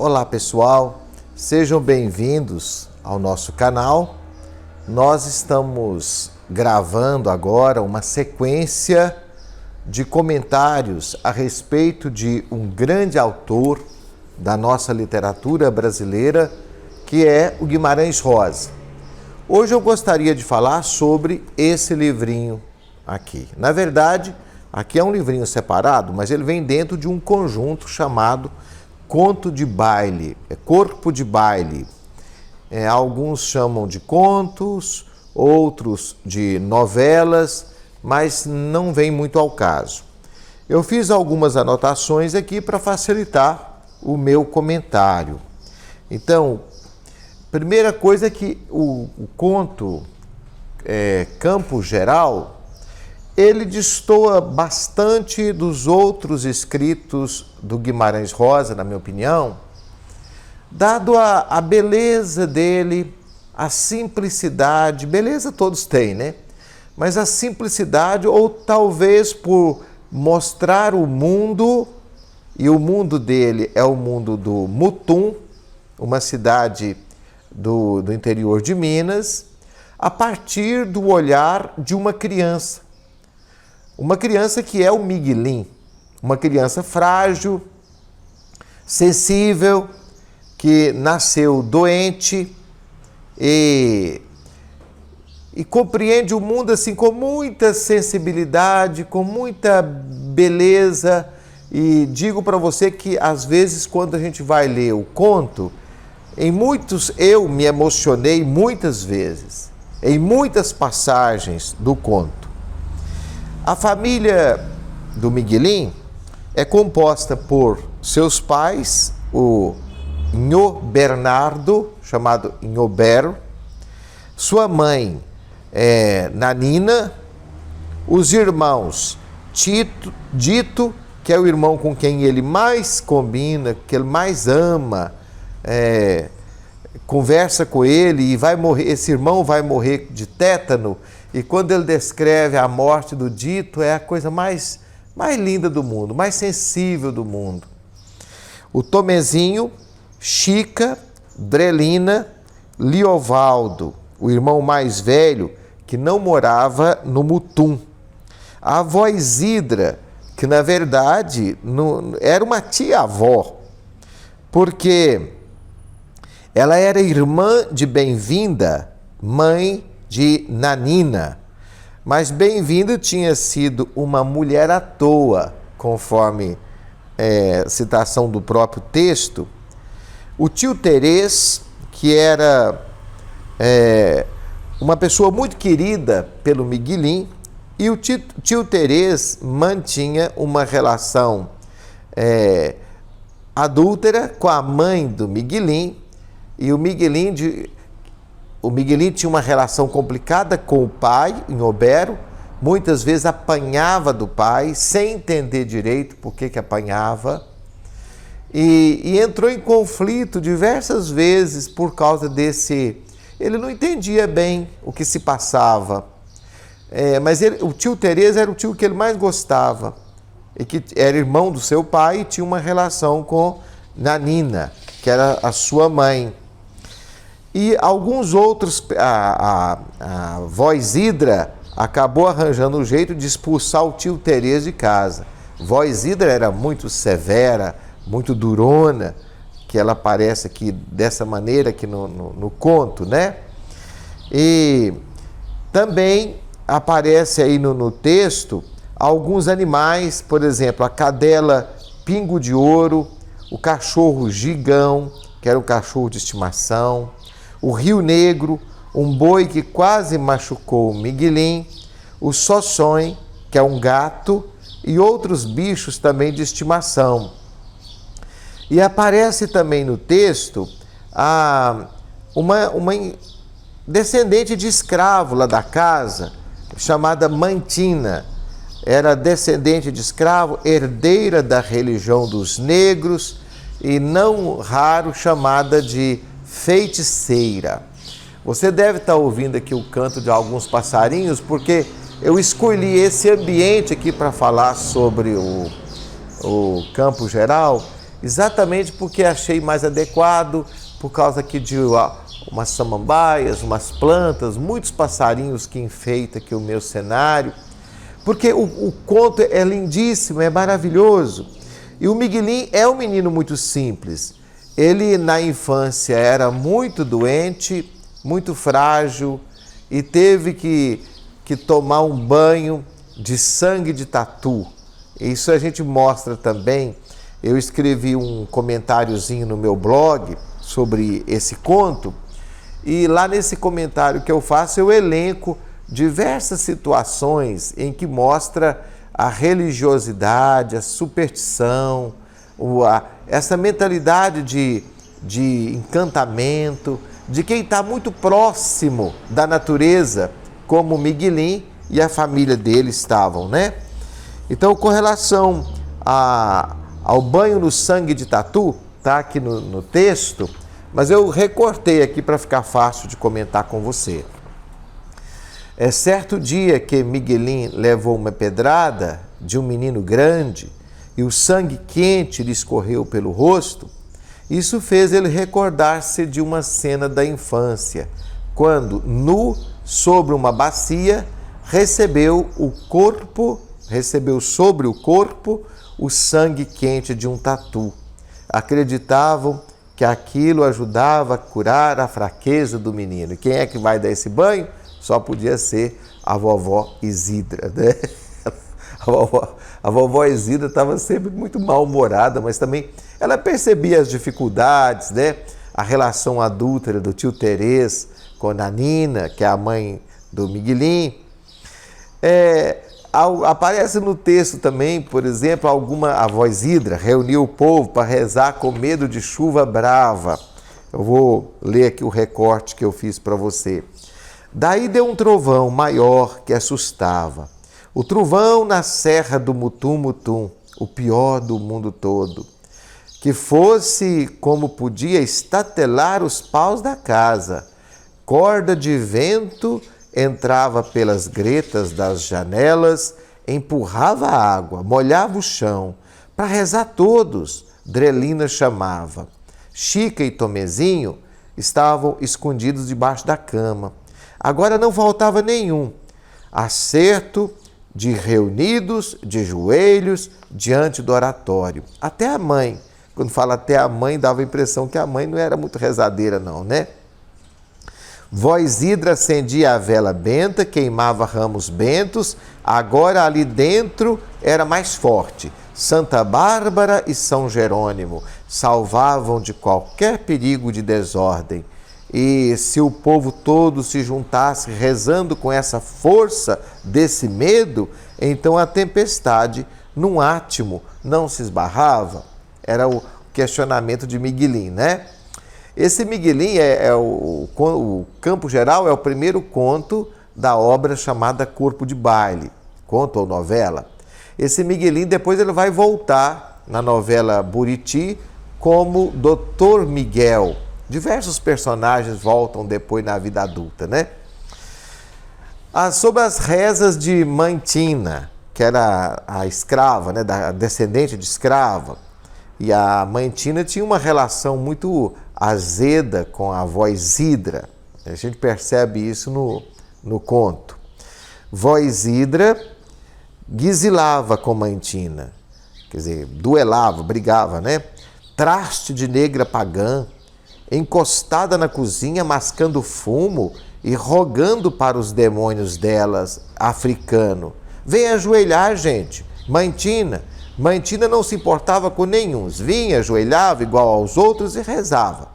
Olá pessoal, sejam bem-vindos ao nosso canal. Nós estamos gravando agora uma sequência de comentários a respeito de um grande autor da nossa literatura brasileira, que é o Guimarães Rosa. Hoje eu gostaria de falar sobre esse livrinho aqui. Na verdade, aqui é um livrinho separado, mas ele vem dentro de um conjunto chamado Conto de Baile, Corpo de Baile. Alguns chamam de contos, outros de novelas, mas não vem muito ao caso. Eu fiz algumas anotações aqui para facilitar o meu comentário. Então, primeira coisa é que o conto Campo Geral, ele destoa bastante dos outros escritos do Guimarães Rosa, na minha opinião, dado a beleza dele, a simplicidade. Beleza todos têm, né? Mas a simplicidade, ou talvez por mostrar o mundo, e o mundo dele é o mundo do Mutum, uma cidade do interior de Minas, a partir do olhar de uma criança. Uma criança que é o Miguelim, uma criança frágil, sensível, que nasceu doente e compreende o mundo assim com muita sensibilidade, com muita beleza. E digo para você que às vezes quando a gente vai ler o conto, eu me emocionei muitas vezes, em muitas passagens do conto. A família do Miguelim é composta por seus pais, o Nhô Bernardo, chamado Nhobero, sua mãe Nanina, os irmãos Dito, que é o irmão com quem ele mais combina, que ele mais ama, conversa com ele e vai morrer. Esse irmão vai morrer de tétano. E quando ele descreve a morte do Dito, é a coisa mais linda do mundo, mais sensível do mundo. O Tomezinho, Chica, Drelina, Liovaldo, o irmão mais velho, que não morava no Mutum. A avó Isidra, que na verdade era uma tia-avó, porque ela era irmã de Bem-vinda, mãe de Nanina, mas Bem-vinda tinha sido uma mulher à toa, conforme citação do próprio texto. O tio Terês, que era uma pessoa muito querida pelo Miguelim, e o tio Terês mantinha uma relação adúltera com a mãe do Miguelim, e o Miguelim tinha uma relação complicada com o pai, Nhobero, muitas vezes apanhava do pai, sem entender direito por que apanhava, e entrou em conflito diversas vezes por causa desse... Ele não entendia bem o que se passava, mas o tio Terês era o tio que ele mais gostava, e que era irmão do seu pai e tinha uma relação com Nanina, que era a sua mãe. E alguns outros, a vó Isidra acabou arranjando um jeito de expulsar o tio Terês de casa. Vó Isidra era muito severa, muito durona, que ela aparece aqui dessa maneira aqui no conto, né? E também aparece aí no texto alguns animais, por exemplo, a cadela Pingo de Ouro, o cachorro Gigão, que era um cachorro de estimação, o Rio Negro, um boi que quase machucou o Miguelim, o Sossões, que é um gato, e outros bichos também de estimação. E aparece também no texto uma descendente de escravo lá da casa, chamada Mantina. Era descendente de escravo, herdeira da religião dos negros e não raro chamada de feiticeira. Você deve estar ouvindo aqui o canto de alguns passarinhos, porque eu escolhi esse ambiente aqui para falar sobre o Campo Geral, exatamente porque achei mais adequado, por causa aqui de umas samambaias, umas plantas, muitos passarinhos que enfeitam aqui o meu cenário, porque o conto é lindíssimo, é maravilhoso. E o Miguelim é um menino muito simples. Ele, na infância, era muito doente, muito frágil e teve que tomar um banho de sangue de tatu. Isso a gente mostra também. Eu escrevi um comentáriozinho no meu blog sobre esse conto e lá nesse comentário que eu faço eu elenco diversas situações em que mostra a religiosidade, a superstição, essa mentalidade de encantamento, de quem está muito próximo da natureza, como Miguelim e a família dele estavam, né? Então, com relação ao banho no sangue de tatu, tá aqui no texto, mas eu recortei aqui para ficar fácil de comentar com você. É certo dia que Miguelim levou uma pedrada de um menino grande e o sangue quente lhe escorreu pelo rosto. Isso fez ele recordar-se de uma cena da infância, quando, nu sobre uma bacia, recebeu sobre o corpo o sangue quente de um tatu. Acreditavam que aquilo ajudava a curar a fraqueza do menino. E quem é que vai dar esse banho? Só podia ser a vovó Isidra, né? A vovó Isidra estava sempre muito mal-humorada, mas também ela percebia as dificuldades, né? A relação adúltera do tio Terês com a Nina, que é a mãe do Miguelim. Aparece no texto também, por exemplo, a avó Isidra reuniu o povo para rezar com medo de chuva brava. Eu vou ler aqui o recorte que eu fiz para você. Daí deu um trovão maior que assustava. O trovão na serra do Mutum-Mutum, o pior do mundo todo. Que fosse como podia estatelar os paus da casa. Corda de vento entrava pelas gretas das janelas, empurrava a água, molhava o chão. Para rezar todos, Drelina chamava. Chica e Tomezinho estavam escondidos debaixo da cama. Agora não faltava nenhum. Acerto de reunidos, de joelhos, diante do oratório. Até a mãe. Quando fala até a mãe, dava a impressão que a mãe não era muito rezadeira não, né? Vó Isidra acendia a vela benta, queimava ramos bentos, agora ali dentro era mais forte. Santa Bárbara e São Jerônimo salvavam de qualquer perigo de desordem. E se o povo todo se juntasse rezando com essa força desse medo, então a tempestade, num átimo, não se esbarrava? Era o questionamento de Miguelim, né? Esse Miguelim o Campo Geral é o primeiro conto da obra chamada Corpo de Baile, conto ou novela. Esse Miguelim depois ele vai voltar na novela Buriti como Dr. Miguel. Diversos personagens voltam depois na vida adulta, né? Sobre as rezas de Mãe Tina, que era a escrava, né, a descendente de escrava. E a Mãe Tina tinha uma relação muito azeda com a avó Isidra. A gente percebe isso no conto. Vó Isidra guisilava com Mãe Tina, quer dizer, duelava, brigava, né? Traste de negra pagã, encostada na cozinha, mascando fumo e rogando para os demônios delas, africano. Vem ajoelhar, gente. Mãe Tina não se importava com nenhum. Vinha, ajoelhava igual aos outros e rezava.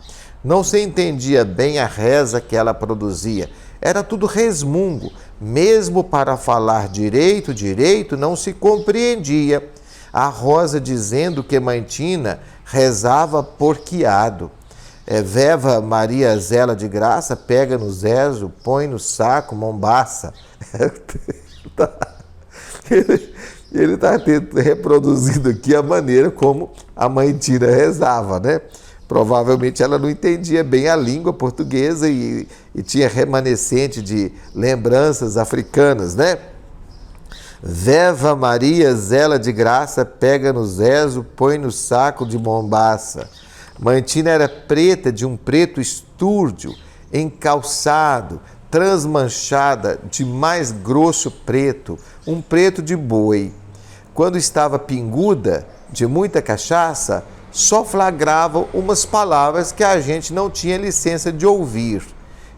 Não se entendia bem a reza que ela produzia. Era tudo resmungo. Mesmo para falar direito, não se compreendia. A Rosa dizendo que Mãe Tina rezava porquiado. Veva Maria Zela de Graça, pega no zezo, põe no saco, mombaça. Ele está reproduzindo aqui a maneira como a Mãe Tina rezava, né? Provavelmente ela não entendia bem a língua portuguesa e tinha remanescente de lembranças africanas, né? Veva Maria, zela de graça, pega no zezo, põe no saco de mombaça. Mantina era preta, de um preto estúrdio, encalçado, transmanchada, de mais grosso preto, um preto de boi. Quando estava pinguda, de muita cachaça, só flagravam umas palavras que a gente não tinha licença de ouvir.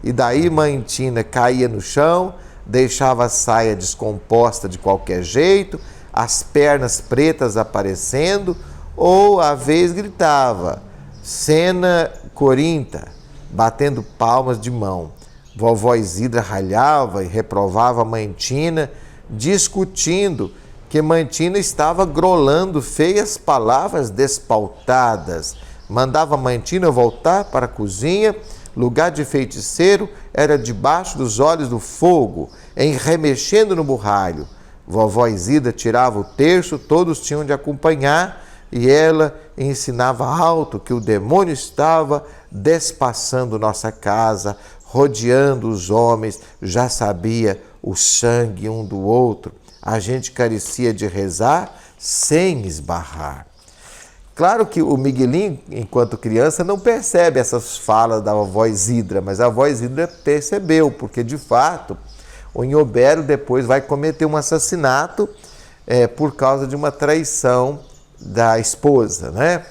E daí Mantina caía no chão, deixava a saia descomposta de qualquer jeito, as pernas pretas aparecendo, ou à vez gritava, cena corinta, batendo palmas de mão. Vovó Isidra ralhava e reprovava Mantina, discutindo que Mantina estava grolando feias palavras despautadas. Mandava Mantina voltar para a cozinha, lugar de feiticeiro era debaixo dos olhos do fogo, remexendo no burralho. Vovó Isidra tirava o terço, todos tinham de acompanhar, e ela ensinava alto que o demônio estava despassando nossa casa, rodeando os homens, já sabia o sangue um do outro. A gente carecia de rezar sem esbarrar. Claro que o Miguelinho, enquanto criança, não percebe essas falas da vovó Isidra, mas a vovó Isidra percebeu, porque de fato o Nhobero depois vai cometer um assassinato por causa de uma traição da esposa, né?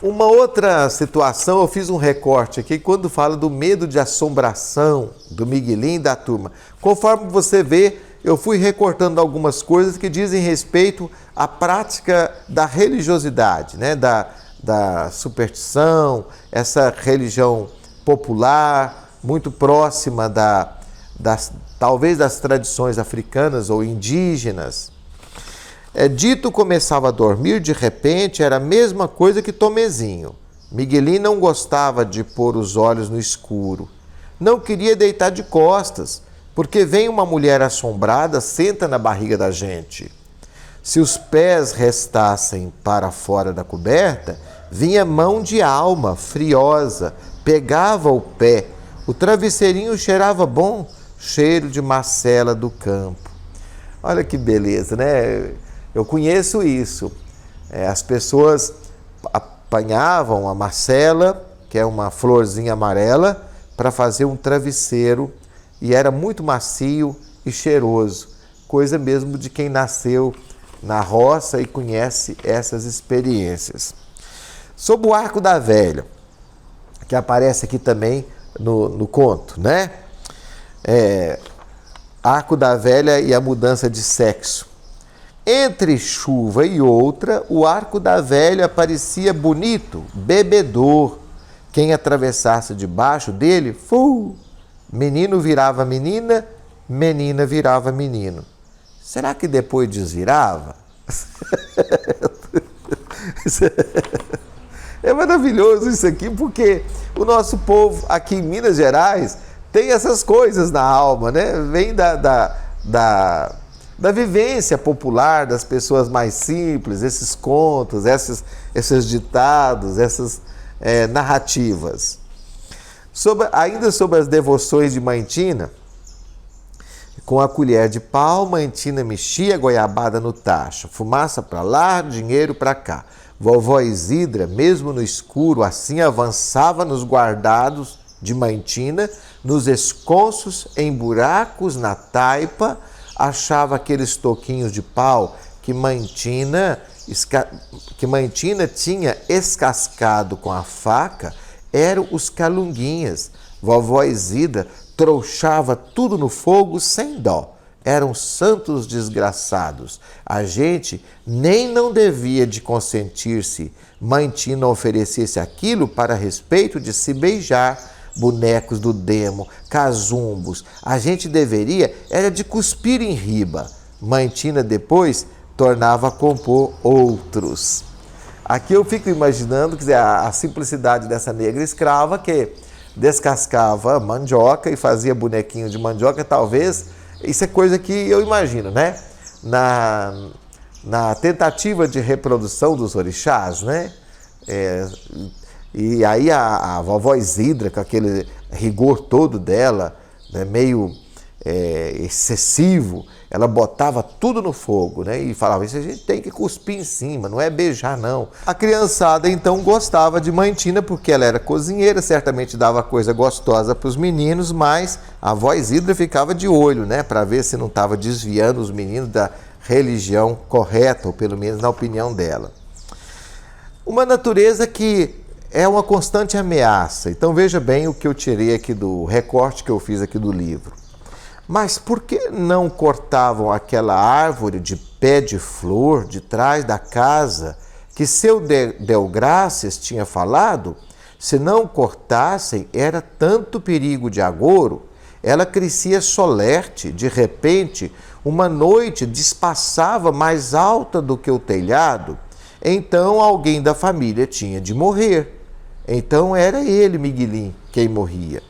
Uma outra situação, eu fiz um recorte aqui, quando fala do medo de assombração do Miguelinho e da turma. Conforme você vê, eu fui recortando algumas coisas que dizem respeito à prática da religiosidade, né? da superstição, essa religião popular, muito próxima talvez das tradições africanas ou indígenas. Dito começava a dormir, de repente, era a mesma coisa que Tomezinho. Miguelinho não gostava de pôr os olhos no escuro. Não queria deitar de costas, porque vem uma mulher assombrada, senta na barriga da gente. Se os pés restassem para fora da coberta, vinha mão de alma, friosa, pegava o pé. O travesseirinho cheirava bom, cheiro de macela do campo. Olha que beleza, né? Eu conheço isso. As pessoas apanhavam a macela, que é uma florzinha amarela, para fazer um travesseiro, e era muito macio e cheiroso, coisa mesmo de quem nasceu na roça e conhece essas experiências. Sobre o Arco da Velha, que aparece aqui também no conto, né? Arco da Velha e a mudança de sexo. Entre chuva e outra, o Arco da Velha parecia bonito, bebedor. Quem atravessasse debaixo dele, menino virava menina, menina virava menino. Será que depois desvirava? É maravilhoso isso aqui, porque o nosso povo aqui em Minas Gerais tem essas coisas na alma, né? Vem da vivência popular, das pessoas mais simples, esses contos, esses ditados, essas narrativas. Ainda sobre as devoções de Mantina, com a colher de pau, Mantina mexia a goiabada no tacho, fumaça para lá, dinheiro para cá. Vovó Isidra, mesmo no escuro, assim avançava nos guardados de Mantina, nos esconsos, em buracos na taipa, achava aqueles toquinhos de pau que Mantina tinha escascado com a faca, eram os calunguinhas. Vovó Isidra trouxava tudo no fogo sem dó. Eram santos desgraçados. A gente nem não devia de consentir se Mantina oferecesse aquilo para respeito de se beijar, bonecos do demo, casumbos. A gente deveria era de cuspir em riba. Mantina depois tornava a compor outros. Aqui eu fico imaginando, quer dizer, a simplicidade dessa negra escrava que descascava mandioca e fazia bonequinho de mandioca, talvez. Isso é coisa que eu imagino, né? Na tentativa de reprodução dos orixás, né? E aí a vovó Isidra, com aquele rigor todo dela, né? meio excessivo, ela botava tudo no fogo, né? E falava, isso a gente tem que cuspir em cima, não é beijar não. A criançada então gostava de Mãe Tina porque ela era cozinheira, certamente dava coisa gostosa para os meninos, mas a avó Isidra ficava de olho, né? Para ver se não estava desviando os meninos da religião correta, ou pelo menos na opinião dela. Uma natureza que é uma constante ameaça. Então veja bem o que eu tirei aqui do recorte que eu fiz aqui do livro. Mas por que não cortavam aquela árvore de pé de flor de trás da casa que seu Delgracias tinha falado? Se não cortassem, era tanto perigo de agouro. Ela crescia solerte, de repente, uma noite despassava mais alta do que o telhado. Então alguém da família tinha de morrer. Então era ele, Miguelim, quem morria.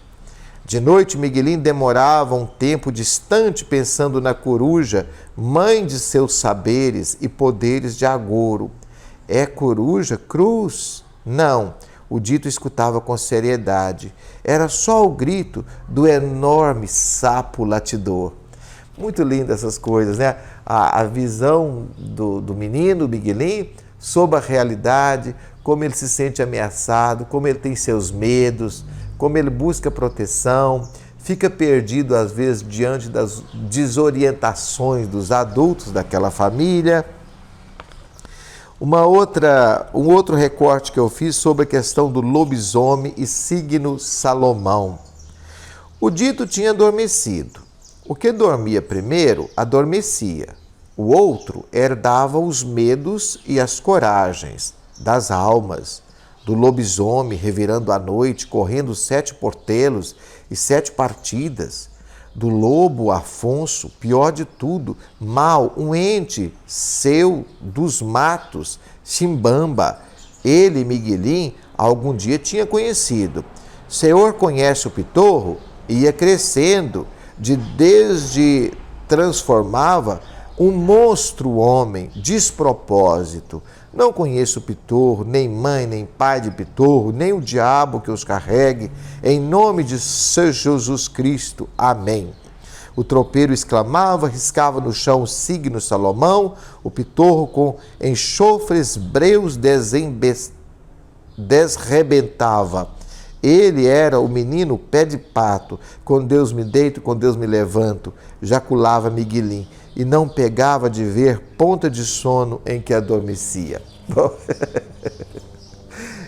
De noite, Miguelim demorava um tempo distante pensando na coruja, mãe de seus saberes e poderes de agouro. É coruja, cruz? Não, o dito escutava com seriedade. Era só o grito do enorme sapo latidor. Muito lindas essas coisas, né? A visão do menino, Miguelim, sobre a realidade, como ele se sente ameaçado, como ele tem seus medos, como ele busca proteção, fica perdido às vezes diante das desorientações dos adultos daquela família. Um outro recorte que eu fiz sobre a questão do lobisomem e signo Salomão. O dito tinha adormecido. O que dormia primeiro, adormecia. O outro herdava os medos e as coragens das almas, do lobisomem revirando à noite, correndo 7 portelos e 7 partidas, do lobo Afonso, pior de tudo, mal, um ente seu dos matos, Chimbamba. Ele, Miguelim, algum dia tinha conhecido. Senhor conhece o pitorro? Ia crescendo, desde transformava um monstro homem, despropósito. Não conheço o pitorro, nem mãe, nem pai de pitorro, nem o diabo que os carregue, em nome de Senhor Jesus Cristo. Amém. O tropeiro exclamava, riscava no chão o signo Salomão, o pitorro com enxofres breus desrebentava. Ele era o menino pé de pato, com Deus me deito, com Deus me levanto, jaculava Miguelim, e não pegava de ver ponta de sono em que adormecia.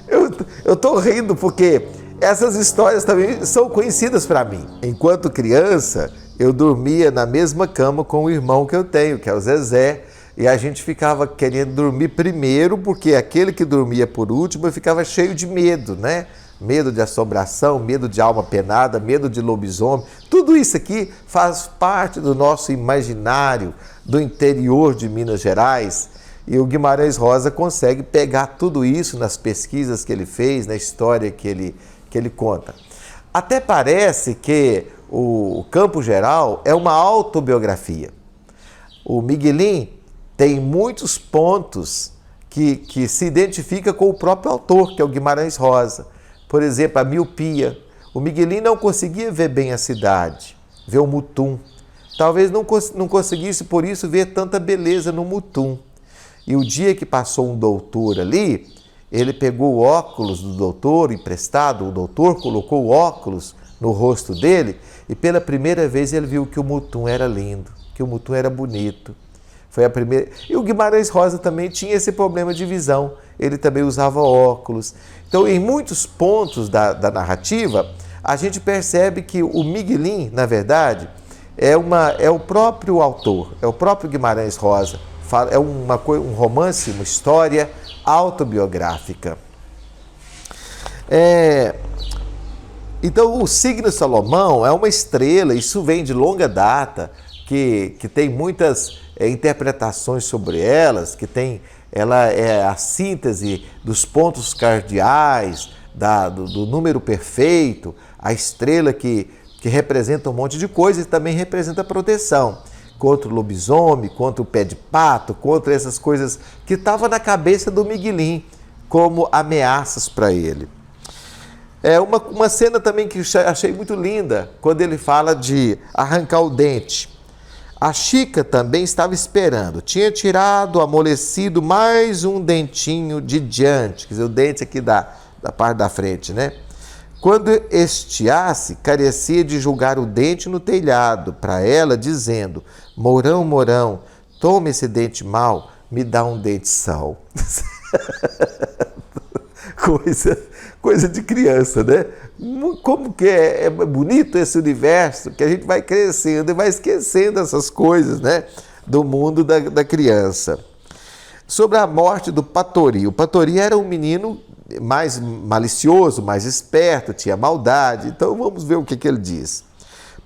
Eu estou rindo porque essas histórias também são conhecidas para mim. Enquanto criança, eu dormia na mesma cama com o irmão que eu tenho, que é o Zezé, e a gente ficava querendo dormir primeiro, porque aquele que dormia por último ficava cheio de medo, né? Medo de assombração, medo de alma penada, medo de lobisomem. Tudo isso aqui faz parte do nosso imaginário do interior de Minas Gerais. E o Guimarães Rosa consegue pegar tudo isso nas pesquisas que ele fez, na história que ele conta. Até parece que o Campo Geral é uma autobiografia. O Miguelim tem muitos pontos que se identifica com o próprio autor, que é o Guimarães Rosa. Por exemplo, a miopia. O Miguelim não conseguia ver bem a cidade, ver o Mutum. Talvez não conseguisse, por isso, ver tanta beleza no Mutum. E o dia que passou um doutor ali, ele pegou o óculos do doutor emprestado, o doutor colocou o óculos no rosto dele e pela primeira vez ele viu que o Mutum era lindo, que o Mutum era bonito. Foi a primeira. E o Guimarães Rosa também tinha esse problema de visão. Ele também usava óculos. Então, em muitos pontos da narrativa, a gente percebe que o Miguelim, na verdade, é o próprio autor, é o próprio Guimarães Rosa. É um romance, uma história autobiográfica. Então, o signo Salomão é uma estrela, isso vem de longa data, que tem muitas interpretações sobre elas, ela é a síntese dos pontos cardeais, do número perfeito, a estrela que representa um monte de coisas e também representa proteção contra o lobisomem, contra o pé de pato, contra essas coisas que estavam na cabeça do Miguelim como ameaças para ele. É uma cena também que achei muito linda, quando ele fala de arrancar o dente. A Chica também estava esperando, tinha tirado, amolecido mais um dentinho de diante, quer dizer, o dente aqui da parte da frente, né? Quando estiasse, carecia de julgar o dente no telhado, para ela, dizendo: Mourão, Mourão, toma esse dente mau, me dá um dente são. Coisa de criança, né? Como que é bonito esse universo, que a gente vai crescendo e vai esquecendo essas coisas, né? Do mundo da criança. Sobre a morte do Patori. O Patori era um menino mais malicioso, mais esperto, tinha maldade. Então vamos ver o que ele diz.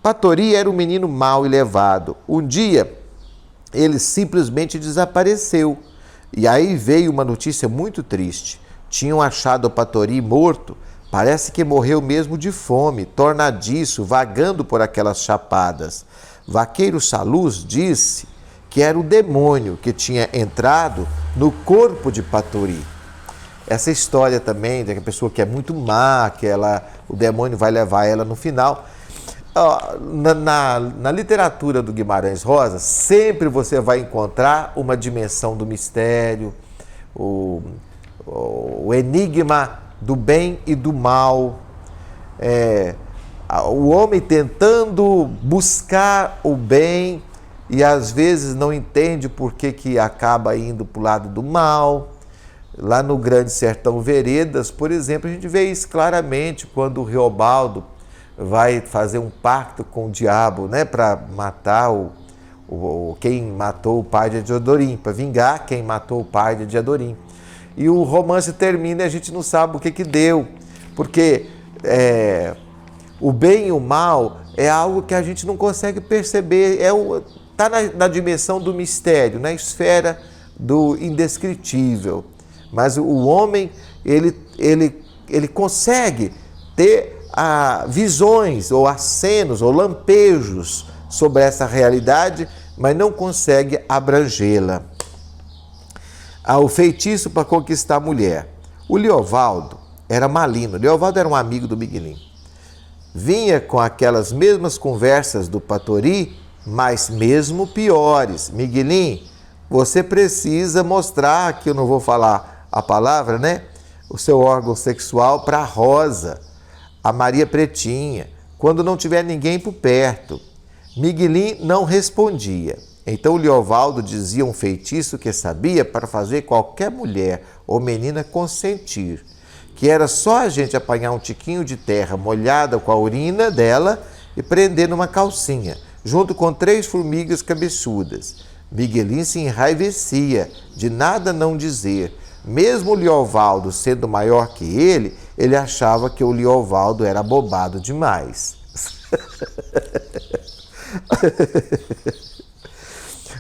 Patori era um menino mau e levado. Um dia ele simplesmente desapareceu. E aí veio uma notícia muito triste. Tinham achado o Patori morto. Parece que morreu mesmo de fome, tornadiço, vagando por aquelas chapadas. Vaqueiro Saluz disse que era o demônio que tinha entrado no corpo de Patori. Essa história também de que a pessoa que é muito má, que o demônio vai levar ela no final. Na literatura do Guimarães Rosa, sempre você vai encontrar uma dimensão do mistério, o enigma do bem e do mal, o homem tentando buscar o bem e às vezes não entende por que acaba indo para o lado do mal. Lá no Grande Sertão Veredas, por exemplo, a gente vê isso claramente quando o Reobaldo vai fazer um pacto com o diabo, né, para matar quem matou o pai de Diadorim, para vingar quem matou o pai de Diadorim. E o romance termina e a gente não sabe o que deu, porque o bem e o mal é algo que a gente não consegue perceber, está na dimensão do mistério, na esfera do indescritível. Mas o homem, ele consegue ter visões, ou acenos, ou lampejos sobre essa realidade, mas não consegue abrangê-la. O feitiço para conquistar a mulher. O Leovaldo era malino. Leovaldo era um amigo do Miguelim. Vinha com aquelas mesmas conversas do Patori, mas mesmo piores. Miguelim, você precisa mostrar, que eu não vou falar a palavra, né? O seu órgão sexual para a Rosa, a Maria Pretinha, quando não tiver ninguém por perto. Miguelim não respondia. Então o Leovaldo dizia um feitiço que sabia para fazer qualquer mulher ou menina consentir, que era só a gente apanhar um tiquinho de terra molhada com a urina dela e prender numa calcinha, junto com 3 formigas cabeçudas. Miguelim se enraivecia de nada não dizer. Mesmo o Leovaldo sendo maior que ele achava que o Leovaldo era bobado demais.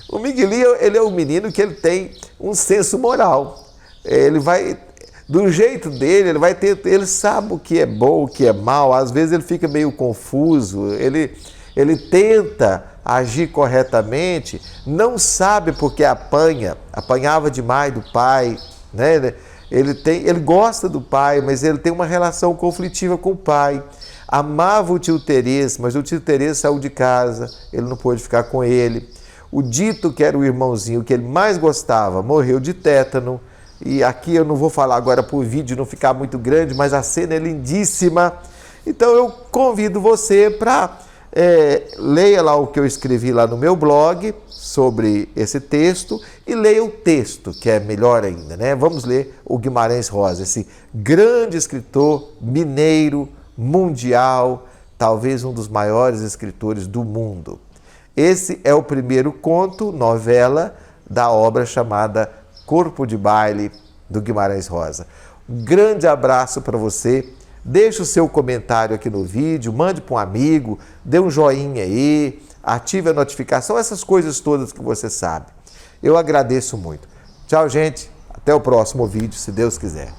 O Miguelinho, ele é um menino que ele tem um senso moral. Ele vai, do jeito dele, ele sabe o que é bom, o que é mal. Às vezes ele fica meio confuso, ele tenta agir corretamente, não sabe porque apanhava demais do pai, né? Ele gosta do pai, mas ele tem uma relação conflitiva com o pai. Amava o tio Terês, mas o tio Terês saiu de casa, ele não pôde ficar com ele. O Dito, que era o irmãozinho que ele mais gostava, morreu de tétano. E aqui eu não vou falar agora por vídeo, não ficar muito grande, mas a cena é lindíssima. Então eu convido você para leia lá o que eu escrevi lá no meu blog sobre esse texto e leia o texto, que é melhor ainda, né? Vamos ler o Guimarães Rosa, esse grande escritor mineiro, mundial, talvez um dos maiores escritores do mundo. Esse é o primeiro conto, novela, da obra chamada Corpo de Baile, do Guimarães Rosa. Um grande abraço para você. Deixe o seu comentário aqui no vídeo, mande para um amigo, dê um joinha aí, ative a notificação, essas coisas todas que você sabe. Eu agradeço muito. Tchau, gente. Até o próximo vídeo, se Deus quiser.